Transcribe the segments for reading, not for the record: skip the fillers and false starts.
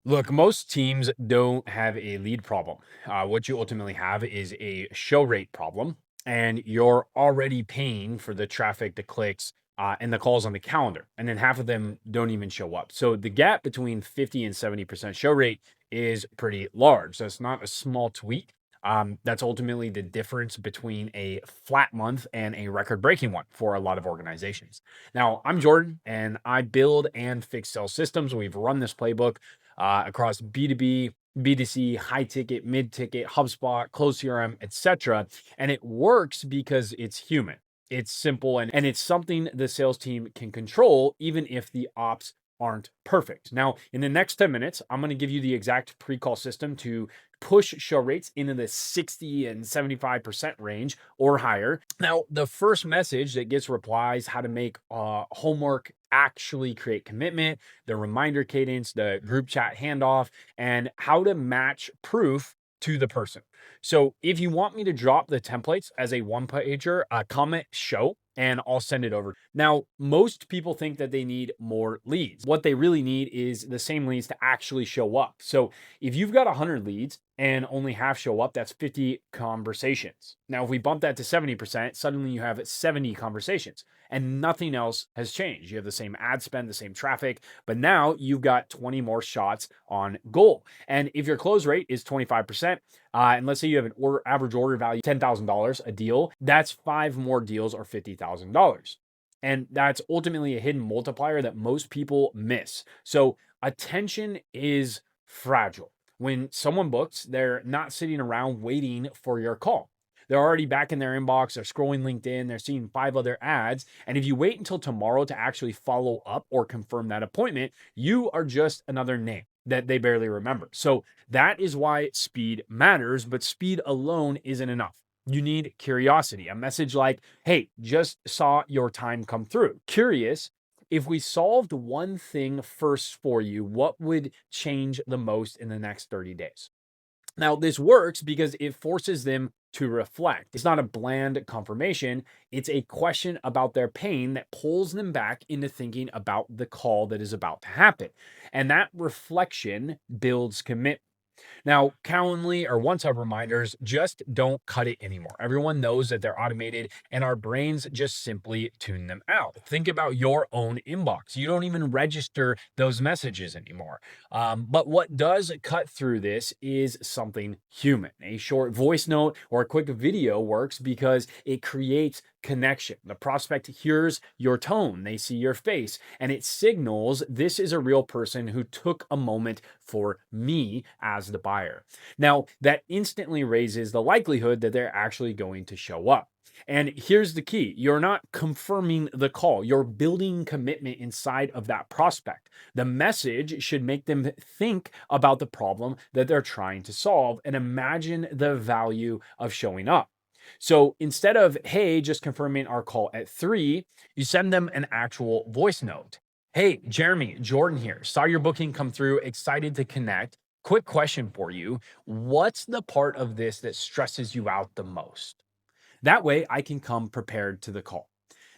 Look, most teams don't have a lead problem. What you ultimately have is a show rate problem, and you're already paying for the traffic, the clicks, and the calls on the calendar. And then half of them don't even show up. So the gap between 50 and 70% show rate is pretty large. So it's not a small tweak. That's ultimately the difference between a flat month and a record breaking one for a lot of organizations. Now, I'm Jordan, and I build and fix sales systems. We've run this playbook across B2B, B2C, high ticket, mid ticket, HubSpot, Close CRM, etc. And it works because it's human. It's simple and it's something the sales team can control, even if the ops aren't perfect. Now, in the next 10 minutes, I'm going to give you the exact pre-call system to push show rates into the 60 and 75% range or higher. Now, the first message that gets replies, how to make homework actually create commitment, the reminder cadence, the group chat handoff, and how to match proof to the person. So if you want me to drop the templates as a one pager, comment show and I'll send it over. Now, most people think that they need more leads. What they really need is the same leads to actually show up. So if you've got 100 leads and only half show up, that's 50 conversations. Now, if we bump that to 70%, suddenly you have 70 conversations and nothing else has changed. You have the same ad spend, the same traffic, but now you've got 20 more shots on goal. And if your close rate is 25%, and let's say you have an average order value $10,000 a deal, that's 5 more deals or $50,000. And that's ultimately a hidden multiplier that most people miss. So attention is fragile. When someone books, they're not sitting around waiting for your call. They're already back in their inbox, they're scrolling LinkedIn, they're seeing 5 other ads. And if you wait until tomorrow to actually follow up or confirm that appointment, you are just another name that they barely remember. So that is why speed matters, but speed alone isn't enough. You need curiosity, a message like, hey, just saw your time come through. Curious, if we solved one thing first for you, what would change the most in the next 30 days? Now, this works because it forces them to reflect. It's not a bland confirmation, it's a question about their pain that pulls them back into thinking about the call that is about to happen. And that reflection builds commitment. Now, Calendly or one-time reminders just don't cut it anymore. Everyone knows that they're automated and our brains just simply tune them out. Think about your own inbox. You don't even register those messages anymore. But what does cut through this is something human. A short voice note or a quick video works because it creates connection. The prospect hears your tone, they see your face, and it signals this is a real person who took a moment for me as the buyer. Now, that instantly raises the likelihood that they're actually going to show up. And here's the key, you're not confirming the call, you're building commitment inside of that prospect. The message should make them think about the problem that they're trying to solve and imagine the value of showing up. So instead of, hey, just confirming our call at 3, you send them an actual voice note. Hey, Jeremy, Jordan here. Saw your booking come through. Excited to connect. Quick question for you. What's the part of this that stresses you out the most? That way I can come prepared to the call.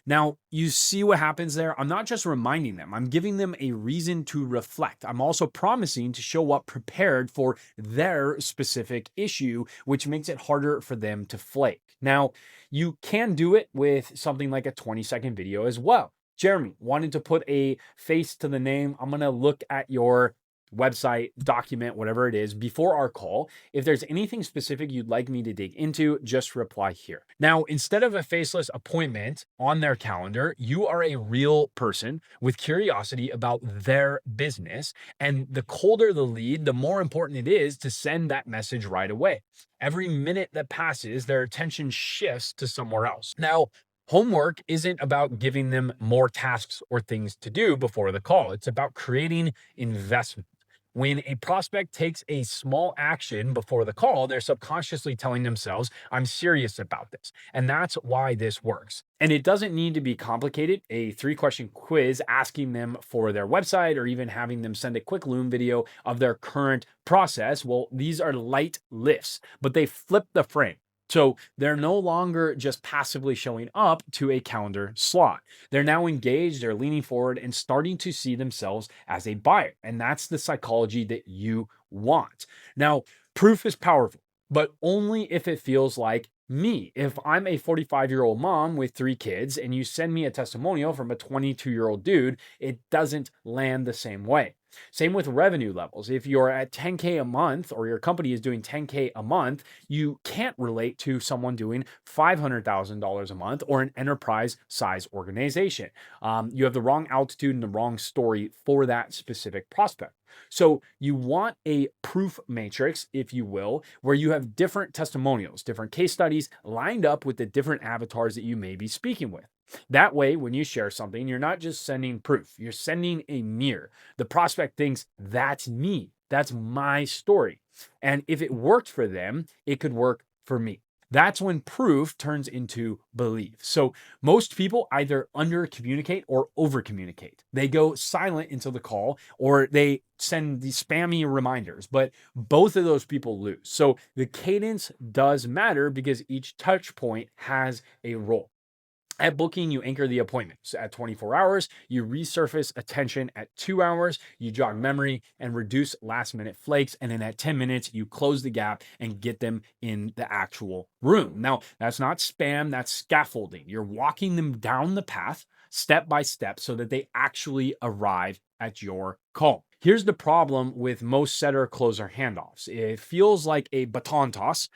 Now, you see what happens there? I'm not just reminding them, I'm giving them a reason to reflect. I'm also promising to show up prepared for their specific issue, which makes it harder for them to flake. Now, you can do it with something like a 20-second video as well. Jeremy, wanted to put a face to the name. I'm going to look at your website, document, whatever it is, before our call. If there's anything specific you'd like me to dig into, just reply here. Now, instead of a faceless appointment on their calendar, you are a real person with curiosity about their business. And the colder the lead, the more important it is to send that message right away. Every minute that passes, their attention shifts to somewhere else. Now, homework isn't about giving them more tasks or things to do before the call. It's about creating investment. When a prospect takes a small action before the call, they're subconsciously telling themselves, I'm serious about this. And that's why this works. And it doesn't need to be complicated. A 3-question quiz asking them for their website or even having them send a quick Loom video of their current process. Well, these are light lifts, but they flip the frame. So they're no longer just passively showing up to a calendar slot. They're now engaged, they're leaning forward and starting to see themselves as a buyer. And that's the psychology that you want. Now, proof is powerful, but only if it feels like me. If I'm a 45-year-old mom with 3 kids and you send me a testimonial from a 22-year-old dude, it doesn't land the same way. Same with revenue levels. If you're at 10K a month or your company is doing 10K a month, you can't relate to someone doing $500,000 a month or an enterprise size organization. You have the wrong altitude and the wrong story for that specific prospect. So you want a proof matrix, if you will, where you have different testimonials, different case studies lined up with the different avatars that you may be speaking with. That way, when you share something, you're not just sending proof, you're sending a mirror. The prospect thinks, that's me, that's my story. And if it worked for them, it could work for me. That's when proof turns into belief. So most people either under communicate or over communicate. They go silent until the call or they send these spammy reminders, but both of those people lose. So the cadence does matter because each touch point has a role. At booking, you anchor the appointment. So at 24 hours, you resurface attention at 2 hours, you jog memory and reduce last minute flakes. And then at 10 minutes, you close the gap and get them in the actual room. Now, that's not spam, that's scaffolding. You're walking them down the path step by step so that they actually arrive at your call. Here's the problem with most setter closer handoffs. It feels like a baton toss,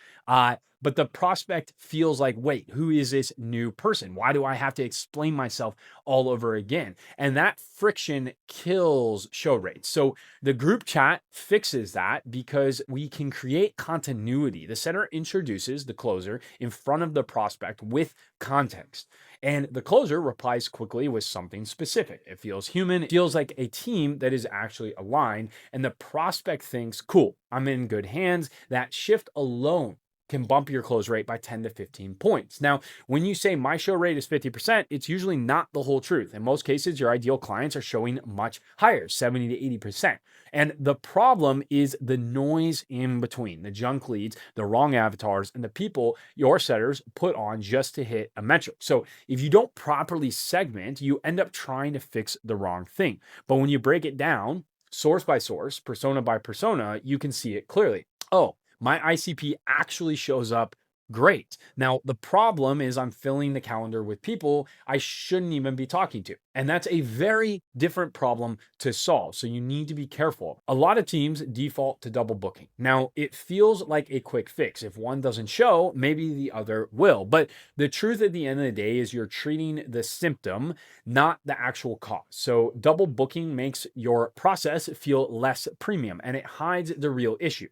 but the prospect feels like, wait, who is this new person? Why do I have to explain myself all over again? And that friction kills show rates. So the group chat fixes that because we can create continuity. The setter introduces the closer in front of the prospect with context. And the closer replies quickly with something specific. It feels human. It feels like a team that is actually aligned. And the prospect thinks, cool, I'm in good hands. That shift alone can bump your close rate by 10 to 15 points. Now, when you say my show rate is 50%, it's usually not the whole truth. In most cases, your ideal clients are showing much higher, 70 to 80%. And the problem is the noise in between, the junk leads, the wrong avatars, and the people your setters put on just to hit a metric. So if you don't properly segment, you end up trying to fix the wrong thing. But when you break it down, source by source, persona by persona, you can see it clearly. Oh, my ICP actually shows up great. Now, the problem is I'm filling the calendar with people I shouldn't even be talking to. And that's a very different problem to solve. So you need to be careful. A lot of teams default to double booking. Now, it feels like a quick fix. If one doesn't show, maybe the other will. But the truth at the end of the day is you're treating the symptom, not the actual cause. So double booking makes your process feel less premium and it hides the real issue.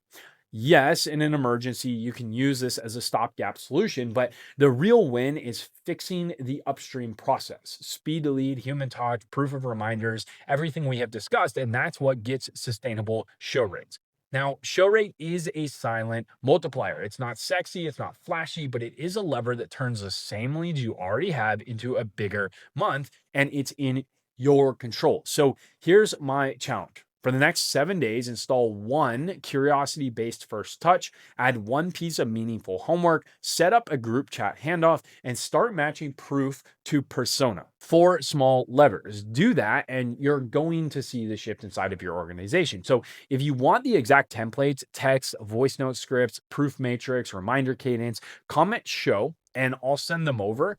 Yes, in an emergency, you can use this as a stopgap solution, but the real win is fixing the upstream process. Speed to lead, human touch, proof of reminders, everything we have discussed, and that's what gets sustainable show rates. Now, show rate is a silent multiplier. It's not sexy, it's not flashy, but it is a lever that turns the same leads you already have into a bigger month, and it's in your control. So here's my challenge. For the next 7 days, install one curiosity-based first touch, add one piece of meaningful homework, set up a group chat handoff, and start matching proof to persona. 4 small levers. Do that, and you're going to see the shift inside of your organization. So if you want the exact templates, text, voice note scripts, proof matrix, reminder cadence, comment show, and I'll send them over.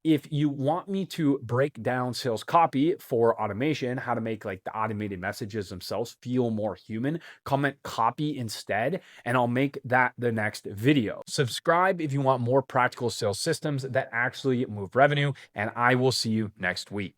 If you want me to break down sales copy for automation, how to make like the automated messages themselves feel more human, comment copy instead, and I'll make that the next video. Subscribe if you want more practical sales systems that actually move revenue, and I will see you next week.